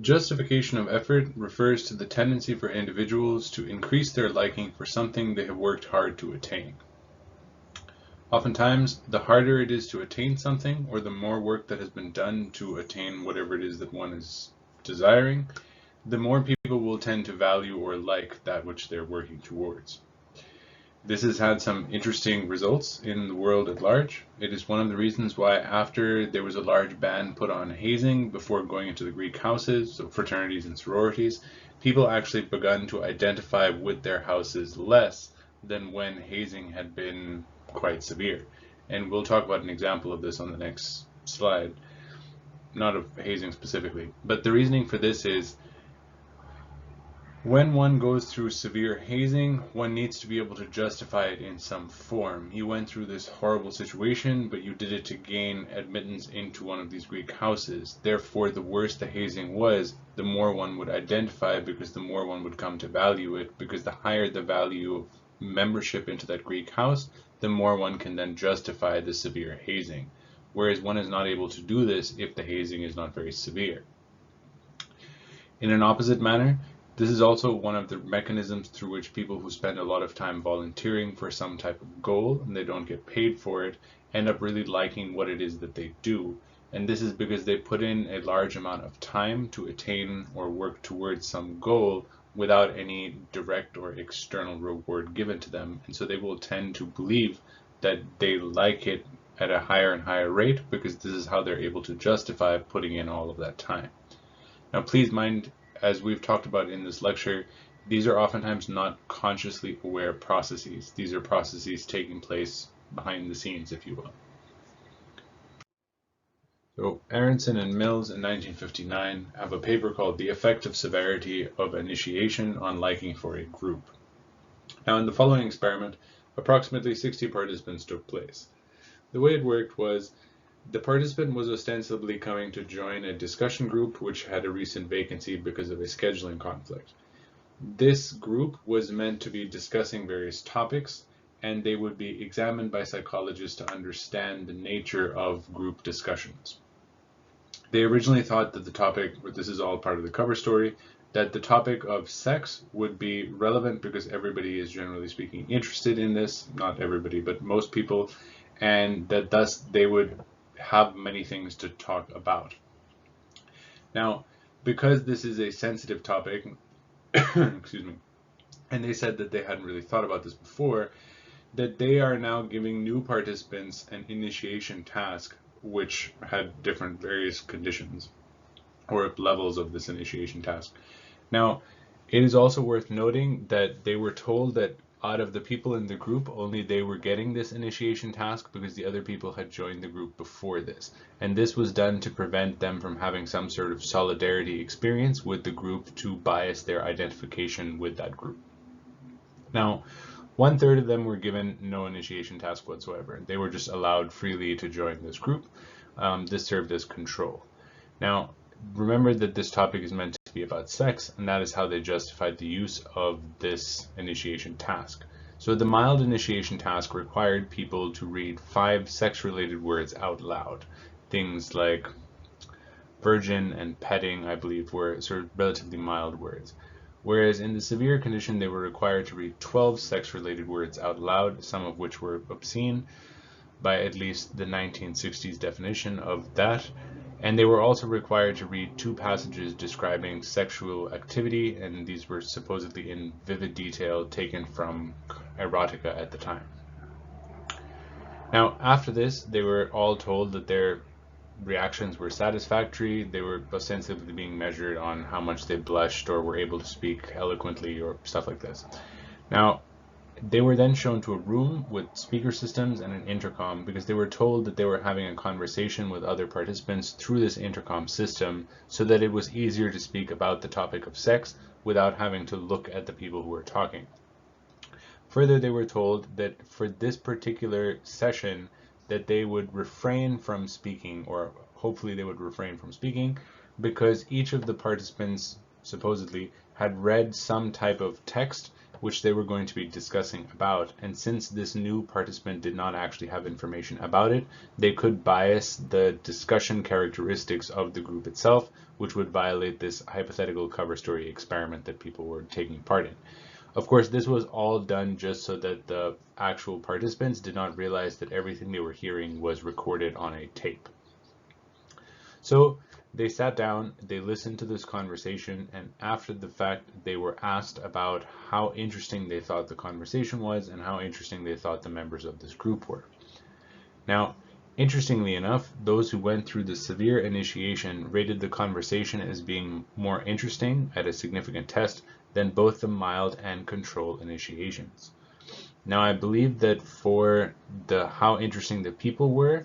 Justification of effort refers to the tendency for individuals to increase their liking for something they have worked hard to attain. Oftentimes, the harder it is to attain something, or the more work that has been done to attain whatever it is that one is desiring, the more people will tend to value or like that which they're working towards. This has had some interesting results in the world at large. It is one of the reasons why after there was a large ban put on hazing before going into the Greek houses, so fraternities and sororities, people actually begun to identify with their houses less than when hazing had been quite severe. And we'll talk about an example of this on the next slide, not of hazing specifically. But the reasoning for this is when one goes through severe hazing, one needs to be able to justify it in some form. You went through this horrible situation, but you did it to gain admittance into one of these Greek houses. Therefore, the worse the hazing was, the more one would identify, because the more one would come to value it, because the higher the value of membership into that Greek house, the more one can then justify the severe hazing. Whereas one is not able to do this if the hazing is not very severe. In an opposite manner, this is also one of the mechanisms through which people who spend a lot of time volunteering for some type of goal and they don't get paid for it end up really liking what it is that they do. And this is because they put in a large amount of time to attain or work towards some goal without any direct or external reward given to them. And so they will tend to believe that they like it at a higher and higher rate because this is how they're able to justify putting in all of that time. Now, please mind, as we've talked about in this lecture, these are oftentimes not consciously aware processes. These are processes taking place behind the scenes, if you will. So Aronson and Mills in 1959 have a paper called The Effective Severity of Initiation on Liking for a Group. Now, in the following experiment, approximately 60 participants took place. The way it worked was the participant was ostensibly coming to join a discussion group which had a recent vacancy because of a scheduling conflict. This group was meant to be discussing various topics, and they would be examined by psychologists to understand the nature of group discussions. They originally thought that the topic, this is all part of the cover story, that the topic of sex would be relevant because everybody is generally speaking interested in this, not everybody, but most people, and that thus they would have many things to talk about. Now, because this is a sensitive topic, excuse me, and they said that they hadn't really thought about this before, that they are now giving new participants an initiation task which had different various conditions or levels of this initiation task. Now, it is also worth noting that they were told that out of the people in the group, only they were getting this initiation task because the other people had joined the group before this. And this was done to prevent them from having some sort of solidarity experience with the group to bias their identification with that group. Now, 1/3 of them were given no initiation task whatsoever. They were just allowed freely to join this group. This served as control. Now, remember that this topic is meant to be about sex, and that is how they justified the use of this initiation task. So the mild initiation task required people to read 5 sex-related words out loud. Things like virgin and petting, I believe, were sort of relatively mild words. Whereas in the severe condition, they were required to read 12 sex-related words out loud, some of which were obscene by at least the 1960s definition of that. And they were also required to read 2 passages describing sexual activity, and these were supposedly in vivid detail taken from erotica at the time. Now, after this, they were all told that their reactions were satisfactory. They were ostensibly being measured on how much they blushed or were able to speak eloquently or stuff like this. Now, they were then shown to a room with speaker systems and an intercom because they were told that they were having a conversation with other participants through this intercom system so that it was easier to speak about the topic of sex without having to look at the people who were talking. Further, they were told that for this particular session that they would refrain from speaking, or hopefully they would refrain from speaking, because each of the participants supposedly had read some type of text which they were going to be discussing about, and since this new participant did not actually have information about it, they could bias the discussion characteristics of the group itself, which would violate this hypothetical cover story experiment that people were taking part in. Of course, this was all done just so that the actual participants did not realize that everything they were hearing was recorded on a tape. So they sat down, they listened to this conversation, and after the fact, they were asked about how interesting they thought the conversation was and how interesting they thought the members of this group were. Now, interestingly enough, those who went through the severe initiation rated the conversation as being more interesting at a significant test than both the mild and control initiations. Now, I believe that for the how interesting the people were,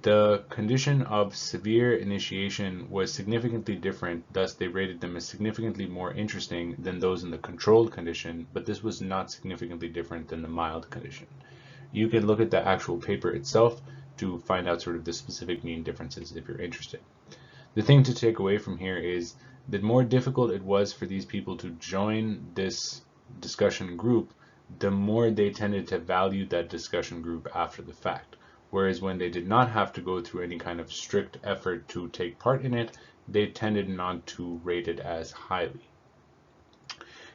the condition of severe initiation was significantly different, thus they rated them as significantly more interesting than those in the controlled condition, but this was not significantly different than the mild condition. You can look at the actual paper itself to find out sort of the specific mean differences if you're interested. The thing to take away from here is the more difficult it was for these people to join this discussion group, the more they tended to value that discussion group after the fact. Whereas when they did not have to go through any kind of strict effort to take part in it, they tended not to rate it as highly.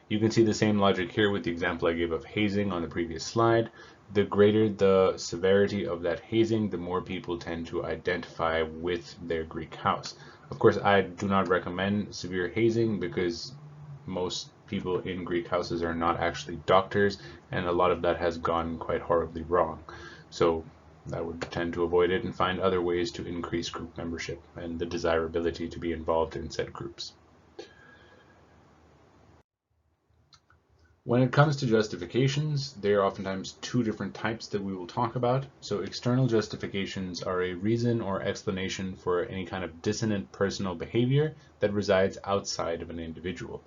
You can see the same logic here with the example I gave of hazing on the previous slide. The greater the severity of that hazing, the more people tend to identify with their Greek house. Of course, I do not recommend severe hazing because most people in Greek houses are not actually doctors, and a lot of that has gone quite horribly wrong. So I would tend to avoid it and find other ways to increase group membership and the desirability to be involved in said groups. When it comes to justifications, there are oftentimes two different types that we will talk about. So external justifications are a reason or explanation for any kind of dissonant personal behavior that resides outside of an individual.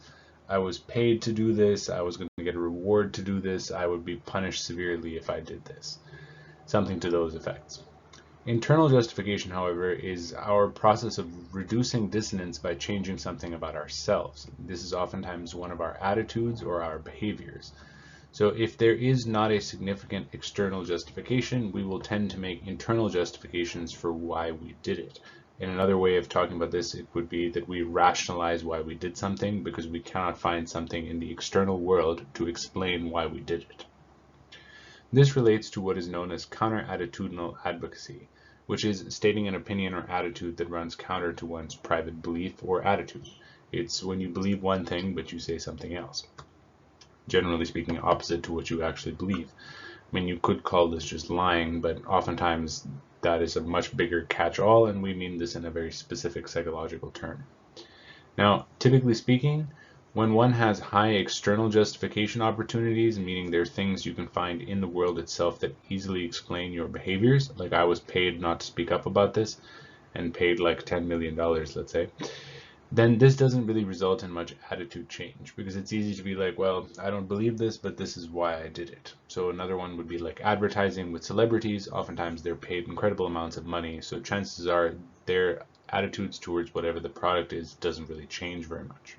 I was paid to do this, I was going to get a reward to do this, I would be punished severely if I did this. Something to those effects. Internal justification, however, is our process of reducing dissonance by changing something about ourselves. This is oftentimes one of our attitudes or our behaviors. So if there is not a significant external justification, we will tend to make internal justifications for why we did it. In another way of talking about this, it would be that we rationalize why we did something because we cannot find something in the external world to explain why we did it. This relates to what is known as counter-attitudinal advocacy, which is stating an opinion or attitude that runs counter to one's private belief or attitude. It's when you believe one thing, but you say something else. Generally speaking, opposite to what you actually believe. I mean, you could call this just lying, but oftentimes that is a much bigger catch-all, and we mean this in a very specific psychological term. Now, typically speaking, when one has high external justification opportunities, meaning there are things you can find in the world itself that easily explain your behaviors, like I was paid not to speak up about this, and paid like $10 million, let's say, then this doesn't really result in much attitude change, because it's easy to be like, well, I don't believe this, but this is why I did it. So another one would be like advertising with celebrities. Oftentimes they're paid incredible amounts of money, so chances are their attitudes towards whatever the product is doesn't really change very much.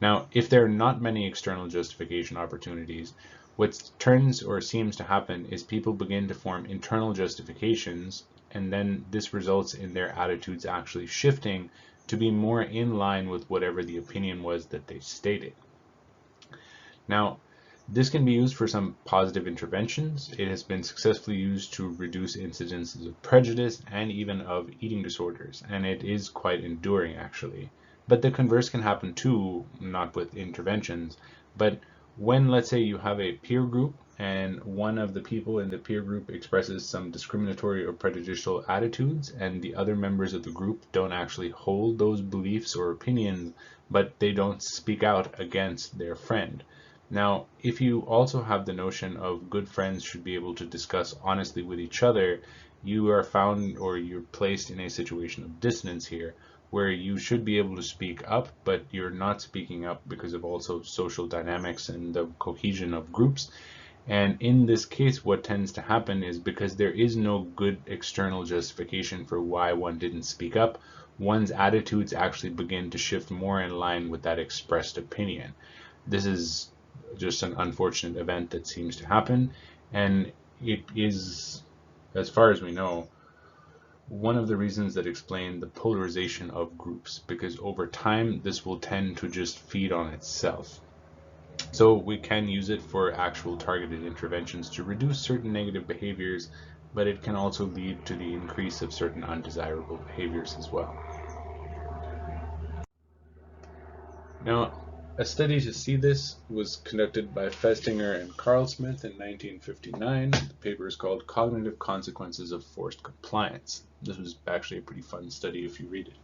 Now, if there are not many external justification opportunities, what turns or seems to happen is people begin to form internal justifications, and then this results in their attitudes actually shifting to be more in line with whatever the opinion was that they stated. Now, this can be used for some positive interventions. It has been successfully used to reduce incidences of prejudice and even of eating disorders, and it is quite enduring actually. But the converse can happen too, not with interventions, but when, let's say, you have a peer group and one of the people in the peer group expresses some discriminatory or prejudicial attitudes and the other members of the group don't actually hold those beliefs or opinions, but they don't speak out against their friend. Now, if you also have the notion of good friends should be able to discuss honestly with each other, you are found or you're placed in a situation of dissonance here, where you should be able to speak up, but you're not speaking up because of also social dynamics and the cohesion of groups. And in this case, what tends to happen is because there is no good external justification for why one didn't speak up, one's attitudes actually begin to shift more in line with that expressed opinion. This is just an unfortunate event that seems to happen, and it is, as far as we know, one of the reasons that explain the polarization of groups, because over time this will tend to just feed on itself. So we can use it for actual targeted interventions to reduce certain negative behaviors, but it can also lead to the increase of certain undesirable behaviors as well. Now, a study to see this was conducted by Festinger and Carl Smith in 1959. The paper is called Cognitive Consequences of Forced Compliance. This was actually a pretty fun study if you read it.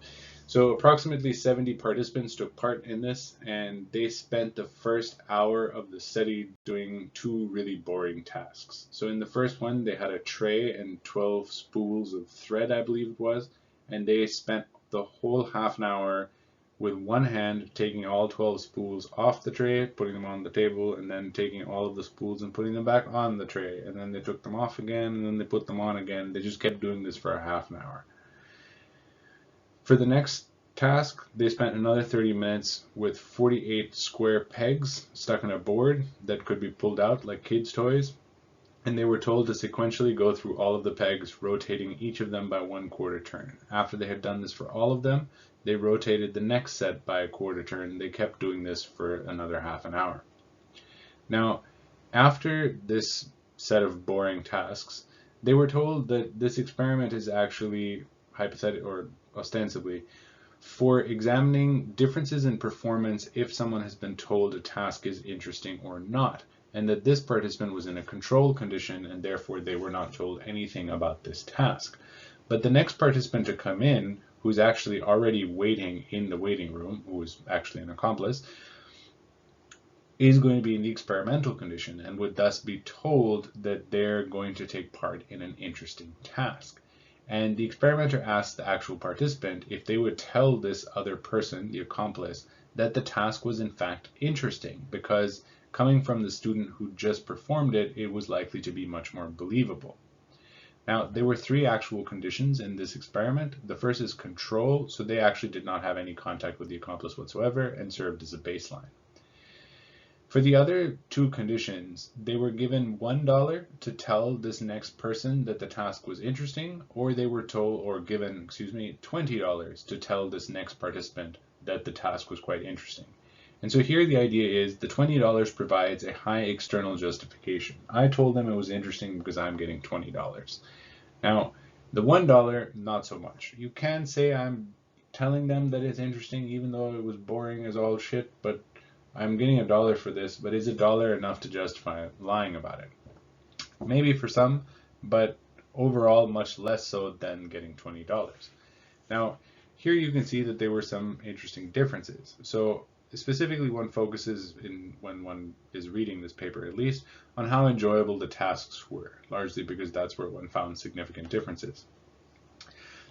So approximately 70 participants took part in this, and they spent the first hour of the study doing two really boring tasks. So in the first one, they had a tray and 12 spools of thread, I believe it was, and they spent the whole half an hour with one hand taking all 12 spools off the tray, putting them on the table, and then taking all of the spools and putting them back on the tray. And then they took them off again, and then they put them on again. They just kept doing this for a half an hour. For the next task, they spent another 30 minutes with 48 square pegs stuck in a board that could be pulled out like kids' toys. And they were told to sequentially go through all of the pegs, rotating each of them by 1/4 turn. After they had done this for all of them, they rotated the next set by a 1/4 turn. They kept doing this for another half an hour. Now, after this set of boring tasks, they were told that this experiment is actually hypothetical or ostensibly for examining differences in performance if someone has been told a task is interesting or not, and that this participant was in a control condition and therefore they were not told anything about this task. But the next participant to come in, who's actually already waiting in the waiting room, who is actually an accomplice, is going to be in the experimental condition and would thus be told that they're going to take part in an interesting task. And the experimenter asked the actual participant if they would tell this other person, the accomplice, that the task was in fact interesting, because coming from the student who just performed it, it was likely to be much more believable. Now, there were 3 actual conditions in this experiment. The first is control, so they actually did not have any contact with the accomplice whatsoever and served as a baseline. For the other 2 conditions, they were given $1 to tell this next person that the task was interesting, or they were told, or given, $20 to tell this next participant that the task was quite interesting. And so here the idea is the $20 provides a high external justification. I told them it was interesting because I'm getting $20. Now, the $1, not so much. You can say I'm telling them that it's interesting even though it was boring as all shit, but I'm getting $1 for this, but is $1 enough to justify lying about it? Maybe for some, but overall much less so than getting $20. Now, here you can see that there were some interesting differences. So specifically, one focuses, when one is reading this paper at least, on how enjoyable the tasks were, largely because that's where one found significant differences.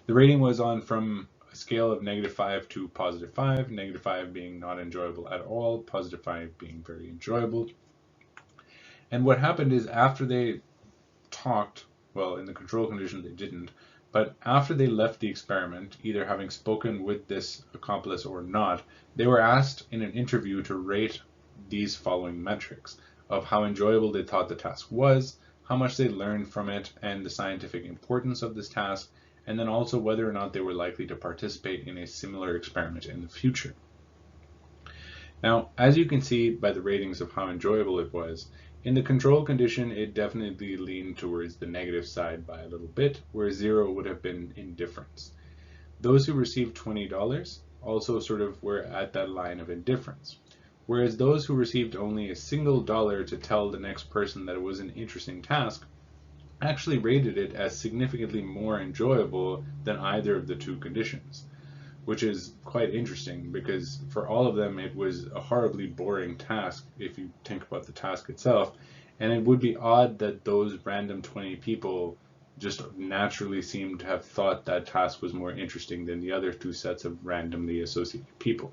The rating was on from a scale of -5 to +5, -5 being not enjoyable at all, +5 being very enjoyable. And what happened is after they talked, well, in the control condition they didn't, but after they left the experiment, either having spoken with this accomplice or not, they were asked in an interview to rate these following metrics of how enjoyable they thought the task was, how much they learned from it, and the scientific importance of this task, and then also whether or not they were likely to participate in a similar experiment in the future. Now, as you can see by the ratings of how enjoyable it was, in the control condition, it definitely leaned towards the negative side by a little bit, where 0 would have been indifference. Those who received $20 also sort of were at that line of indifference, whereas those who received only a single dollar to tell the next person that it was an interesting task actually rated it as significantly more enjoyable than either of the 2 conditions, which is quite interesting because for all of them it was a horribly boring task if you think about the task itself, and it would be odd that those random 20 people just naturally seemed to have thought that task was more interesting than the other 2 sets of randomly associated people.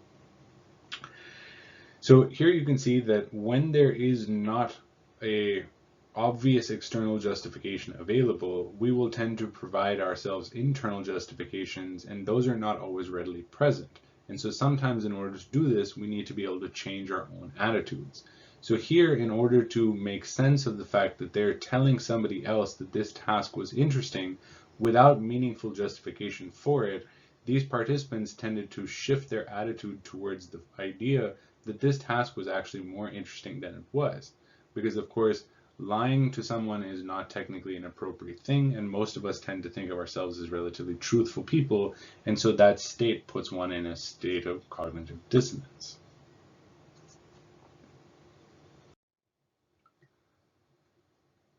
So here you can see that when there is not a obvious external justification available, we will tend to provide ourselves internal justifications, and those are not always readily present. And so sometimes in order to do this, we need to be able to change our own attitudes. So here, in order to make sense of the fact that they're telling somebody else that this task was interesting without meaningful justification for it, these participants tended to shift their attitude towards the idea that this task was actually more interesting than it was. Because, of course, lying to someone is not technically an appropriate thing, and most of us tend to think of ourselves as relatively truthful people, and so that state puts one in a state of cognitive dissonance.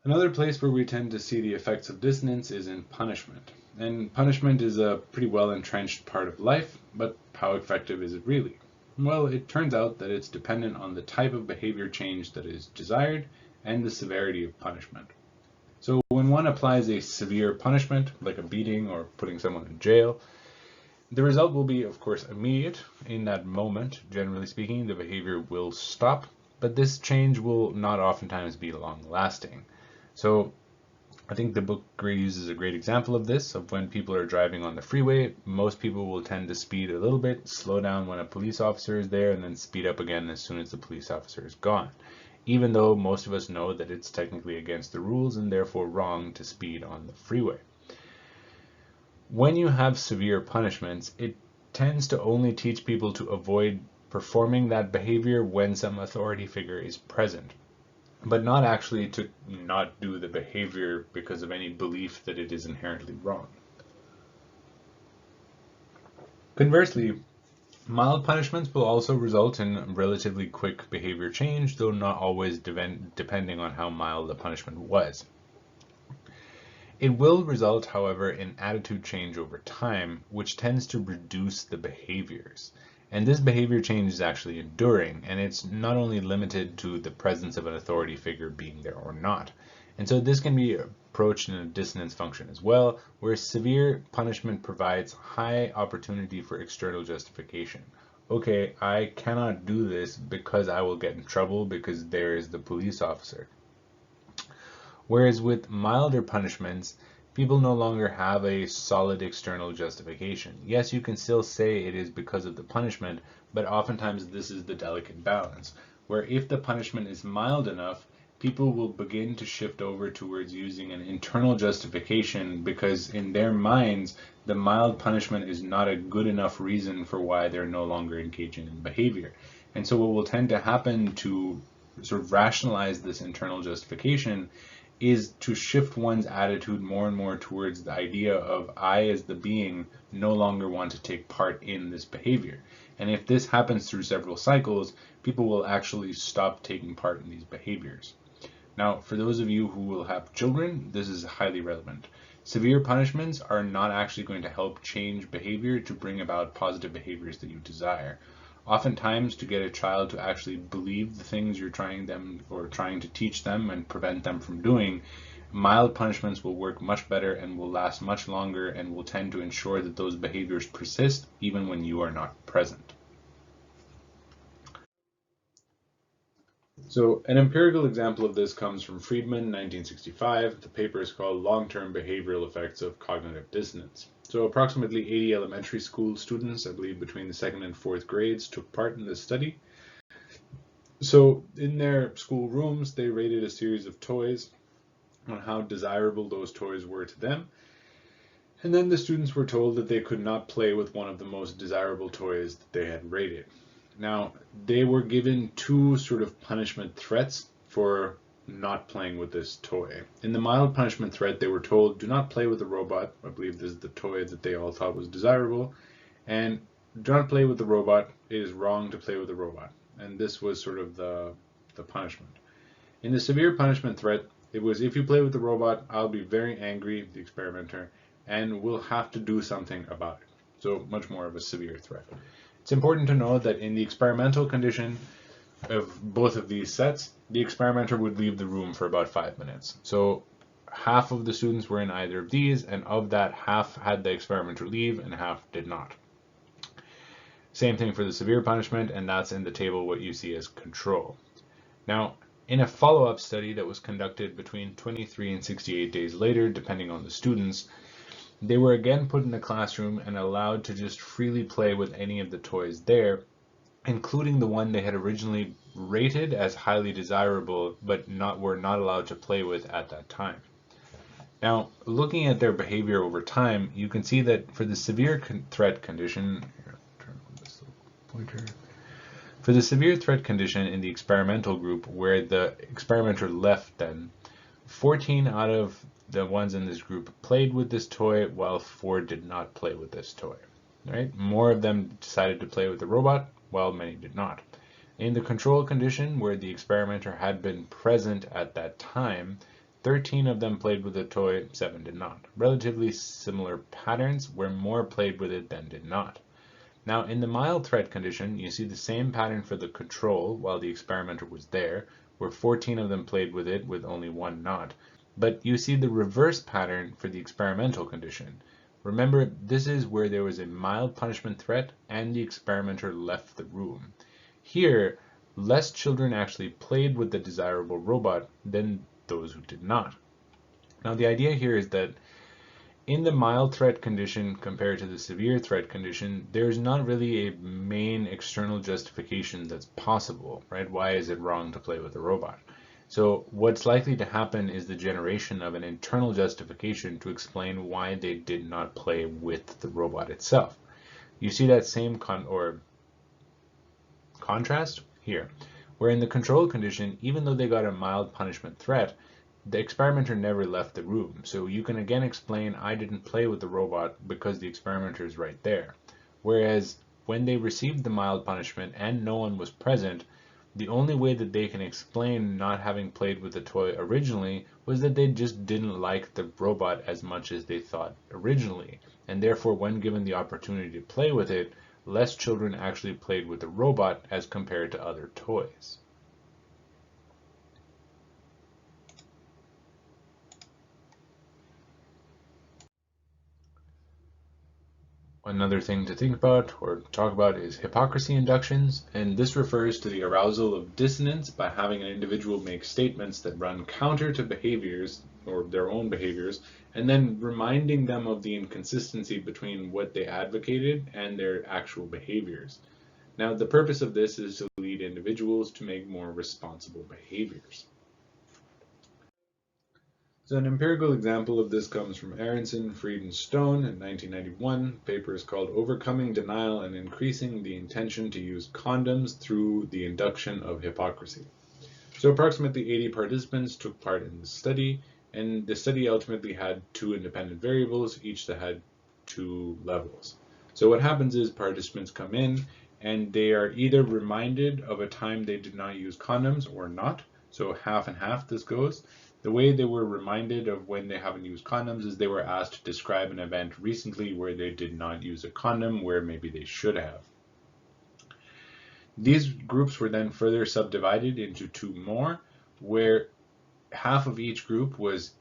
Another place where we tend to see the effects of dissonance is in punishment. And punishment is a pretty well entrenched part of life, but how effective is it really? Well, it turns out that it's dependent on the type of behavior change that is desired and the severity of punishment. So when one applies a severe punishment, like a beating or putting someone in jail, the result will be, of course, immediate. In that moment, generally speaking, the behavior will stop, but this change will not oftentimes be long-lasting. So I think the book uses a great example of this, of when people are driving on the freeway. Most people will tend to speed a little bit, slow down when a police officer is there, and then speed up again as soon as the police officer is gone, even though most of us know that it's technically against the rules and therefore wrong to speed on the freeway. When you have severe punishments, it tends to only teach people to avoid performing that behavior when some authority figure is present, but not actually to not do the behavior because of any belief that it is inherently wrong. Conversely, mild punishments will also result in relatively quick behavior change, though not always depending on how mild the punishment was. It will result, however, in attitude change over time, which tends to reduce the behaviors. And this behavior change is actually enduring, and it's not only limited to the presence of an authority figure being there or not. And so this can be approached in a dissonance function as well, where severe punishment provides high opportunity for external justification. Okay, I cannot do this because I will get in trouble because there is the police officer. Whereas with milder punishments, people no longer have a solid external justification. Yes, you can still say it is because of the punishment, but oftentimes this is the delicate balance, where if the punishment is mild enough, people will begin to shift over towards using an internal justification because in their minds, the mild punishment is not a good enough reason for why they're no longer engaging in behavior. And so what will tend to happen to sort of rationalize this internal justification is to shift one's attitude more and more towards the idea of I as the being no longer want to take part in this behavior. And if this happens through several cycles, people will actually stop taking part in these behaviors. Now, for those of you who will have children, this is highly relevant. Severe punishments are not actually going to help change behavior to bring about positive behaviors that you desire. Oftentimes, to get a child to actually believe the things you're trying to teach them and prevent them from doing, mild punishments will work much better and will last much longer and will tend to ensure that those behaviors persist even when you are not present. So an empirical example of this comes from Friedman, 1965. The paper is called Long-Term Behavioral Effects of Cognitive Dissonance. So approximately 80 elementary school students, I believe between the 2nd and 4th grades, took part in this study. So in their school rooms, they rated a series of toys on how desirable those toys were to them. And then the students were told that they could not play with one of the most desirable toys that they had rated. Now, they were given two sort of punishment threats for not playing with this toy. In the mild punishment threat, they were told, do not play with the robot. I believe this is the toy that they all thought was desirable. And do not play with the robot. It is wrong to play with the robot. And this was sort of the punishment. In the severe punishment threat, it was, if you play with the robot, I'll be very angry, the experimenter, and we'll have to do something about it. So much more of a severe threat. It's important to know that in the experimental condition of both of these sets, the experimenter would leave the room for about 5 minutes. So half of the students were in either of these, and of that, half had the experimenter leave and half did not. Same thing for the severe punishment, and that's in the table what you see as control. Now, in a follow-up study that was conducted between 23 and 68 days later, depending on the students, they were again put in a classroom and allowed to just freely play with any of the toys there, including the one they had originally rated as highly desirable, but were not allowed to play with at that time. Now, looking at their behavior over time, you can see that for the severe threat condition, turn on this little pointer. For the severe threat condition in the experimental group, where the experimenter left then, 14 out of the ones in this group played with this toy, while 4 did not play with this toy. Right? More of them decided to play with the robot, while many did not. In the control condition, where the experimenter had been present at that time, 13 of them played with the toy, 7 did not. Relatively similar patterns, where more played with it than did not. Now, in the mild threat condition, you see the same pattern for the control while the experimenter was there, where 14 of them played with it, with only 1 not. But you see the reverse pattern for the experimental condition. Remember, this is where there was a mild punishment threat and the experimenter left the room. Here, less children actually played with the desirable robot than those who did not. Now, the idea here is that in the mild threat condition compared to the severe threat condition, there's not really a main external justification that's possible, right? Why is it wrong to play with a robot? So what's likely to happen is the generation of an internal justification to explain why they did not play with the robot itself. You see that same contrast here, where in the control condition, even though they got a mild punishment threat, the experimenter never left the room. So you can again explain, I didn't play with the robot because the experimenter is right there. Whereas when they received the mild punishment and no one was present, the only way that they can explain not having played with the toy originally was that they just didn't like the robot as much as they thought originally. And therefore, when given the opportunity to play with it, less children actually played with the robot as compared to other toys. Another thing to think about or talk about is hypocrisy inductions, and this refers to the arousal of dissonance by having an individual make statements that run counter to behaviors or their own behaviors, and then reminding them of the inconsistency between what they advocated and their actual behaviors. Now, the purpose of this is to lead individuals to make more responsible behaviors. So an empirical example of this comes from Aronson, Friedman, Stone in 1991. Paper is called Overcoming Denial and Increasing the Intention to Use Condoms Through the Induction of Hypocrisy. So approximately 80 participants took part in the study, and the study ultimately had 2 independent variables, each that had 2 levels. So what happens is participants come in and they are either reminded of a time they did not use condoms or not. So half and half this goes. The way they were reminded of when they haven't used condoms is they were asked to describe an event recently where they did not use a condom where maybe they should have. These groups were then further subdivided into 2 more, where half of each group was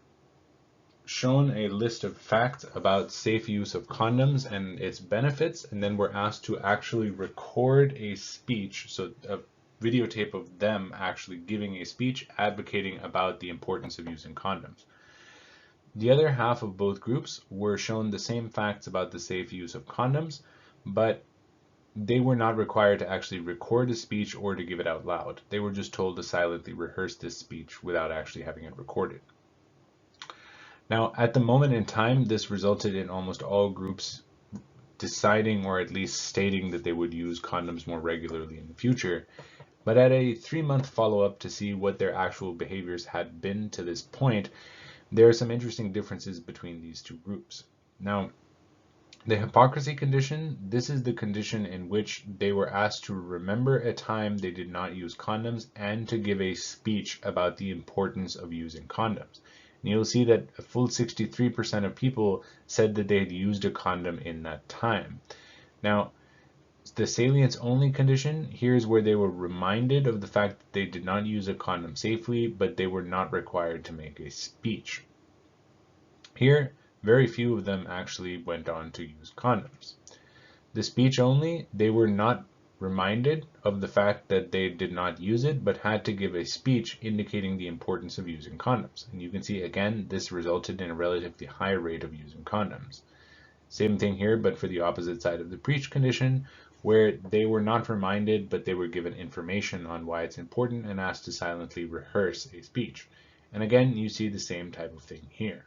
shown a list of facts about safe use of condoms and its benefits, and then were asked to actually record a speech, so a videotape of them actually giving a speech advocating about the importance of using condoms. The other half of both groups were shown the same facts about the safe use of condoms, but they were not required to actually record a speech or to give it out loud. They were just told to silently rehearse this speech without actually having it recorded. Now, at the moment in time, this resulted in almost all groups deciding or at least stating that they would use condoms more regularly in the future. But at a 3-month follow-up to see what their actual behaviors had been to this point, there are some interesting differences between these 2 groups. Now, the hypocrisy condition, this is the condition in which they were asked to remember a time they did not use condoms and to give a speech about the importance of using condoms. And you'll see that a full 63% of people said that they had used a condom in that time. Now, the salience only condition, here's where they were reminded of the fact that they did not use a condom safely, but they were not required to make a speech. Here, very few of them actually went on to use condoms. The speech only, they were not reminded of the fact that they did not use it, but had to give a speech indicating the importance of using condoms. And you can see again, this resulted in a relatively high rate of using condoms. Same thing here, but for the opposite side of the preach condition, where they were not reminded, but they were given information on why it's important and asked to silently rehearse a speech. And again, you see the same type of thing here.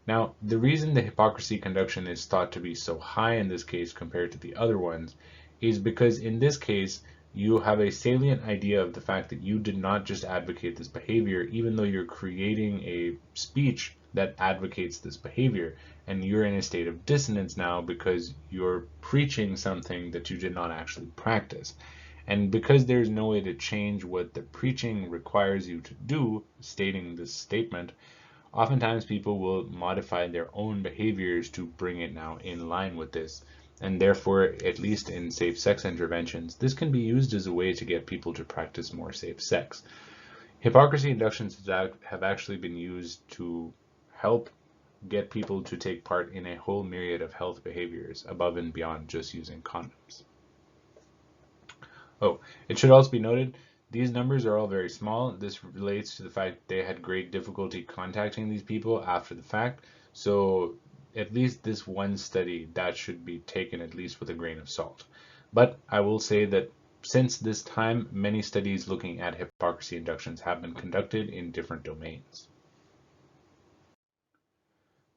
Now, the reason the hypocrisy conduction is thought to be so high in this case compared to the other ones is because in this case, you have a salient idea of the fact that you did not just advocate this behavior, even though you're creating a speech that advocates this behavior, and you're in a state of dissonance now because you're preaching something that you did not actually practice. And because there's no way to change what the preaching requires you to do, stating this statement, oftentimes people will modify their own behaviors to bring it now in line with this. And therefore, at least in safe sex interventions, this can be used as a way to get people to practice more safe sex. Hypocrisy inductions have actually been used to help get people to take part in a whole myriad of health behaviors above and beyond just using condoms. Oh, it should also be noted, these numbers are all very small. This relates to the fact they had great difficulty contacting these people after the fact. So at least this one study, that should be taken at least with a grain of salt. But I will say that since this time, many studies looking at hypocrisy inductions have been conducted in different domains.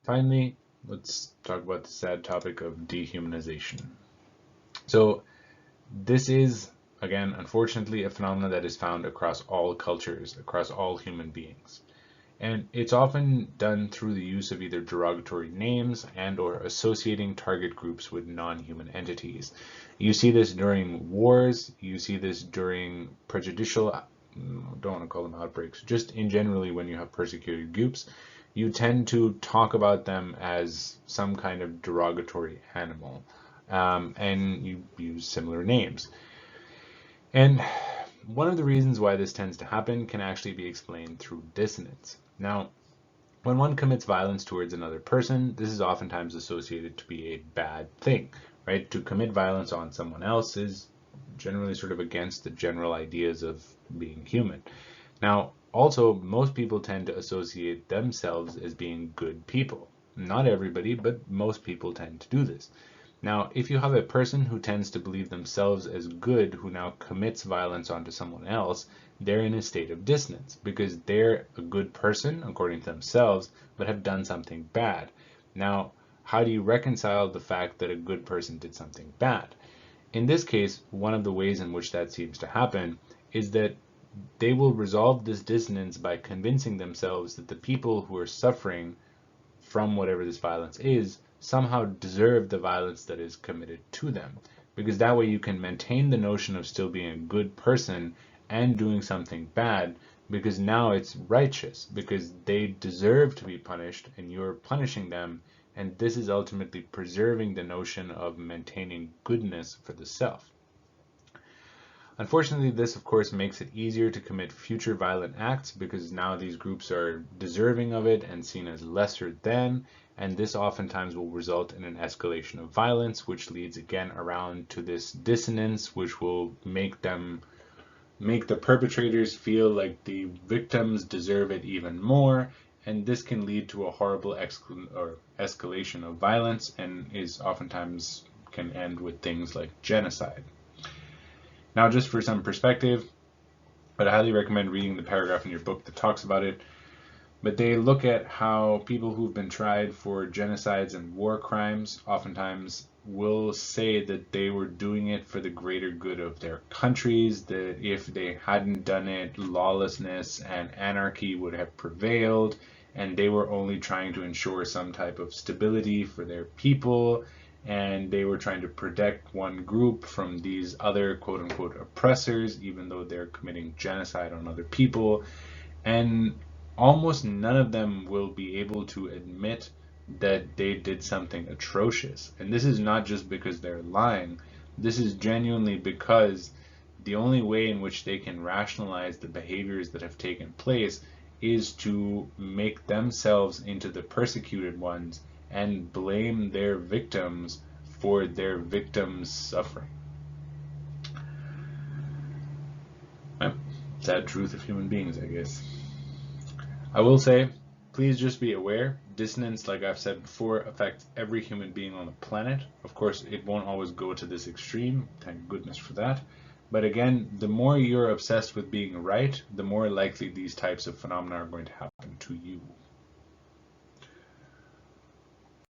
Finally, let's talk about the sad topic of dehumanization. So this is, again, unfortunately, a phenomenon that is found across all cultures, across all human beings. And it's often done through the use of either derogatory names and or associating target groups with non-human entities. You see this during wars, you see this during prejudicial, don't want to call them outbreaks, just in generally when you have persecuted groups, you tend to talk about them as some kind of derogatory animal, and you use similar names. And one of the reasons why this tends to happen can actually be explained through dissonance. Now, when one commits violence towards another person, this is oftentimes associated to be a bad thing, right? To commit violence on someone else is generally sort of against the general ideas of being human. Now, also, most people tend to associate themselves as being good people. Not everybody, but most people tend to do this. Now, if you have a person who tends to believe themselves as good who now commits violence onto someone else, they're in a state of dissonance because they're a good person according to themselves, but have done something bad. Now, how do you reconcile the fact that a good person did something bad? In this case, one of the ways in which that seems to happen is that they will resolve this dissonance by convincing themselves that the people who are suffering from whatever this violence is somehow deserve the violence that is committed to them, because that way you can maintain the notion of still being a good person and doing something bad, because now it's righteous, because they deserve to be punished and you're punishing them, and this is ultimately preserving the notion of maintaining goodness for the self. Unfortunately, this of course makes it easier to commit future violent acts because now these groups are deserving of it and seen as lesser than, and this oftentimes will result in an escalation of violence, which leads again around to this dissonance, which will make the perpetrators feel like the victims deserve it even more, and this can lead to a horrible escalation of violence and is oftentimes can end with things like genocide. Now, just for some perspective, I'd highly recommend reading the paragraph in your book that talks about it, but they look at how people who've been tried for genocides and war crimes oftentimes will say that they were doing it for the greater good of their countries, that if they hadn't done it, lawlessness and anarchy would have prevailed, and they were only trying to ensure some type of stability for their people, and they were trying to protect one group from these other quote-unquote oppressors, even though they're committing genocide on other people. And almost none of them will be able to admit that they did something atrocious. And this is not just because they're lying. This is genuinely because the only way in which they can rationalize the behaviors that have taken place is to make themselves into the persecuted ones and blame their victims for their victims' suffering. Well, sad truth of human beings, I guess. I will say Please just be aware, dissonance, like I've said before, affects every human being on the planet. Of course, it won't always go to this extreme, thank goodness for that. But again, the more you're obsessed with being right, the more likely these types of phenomena are going to happen to you.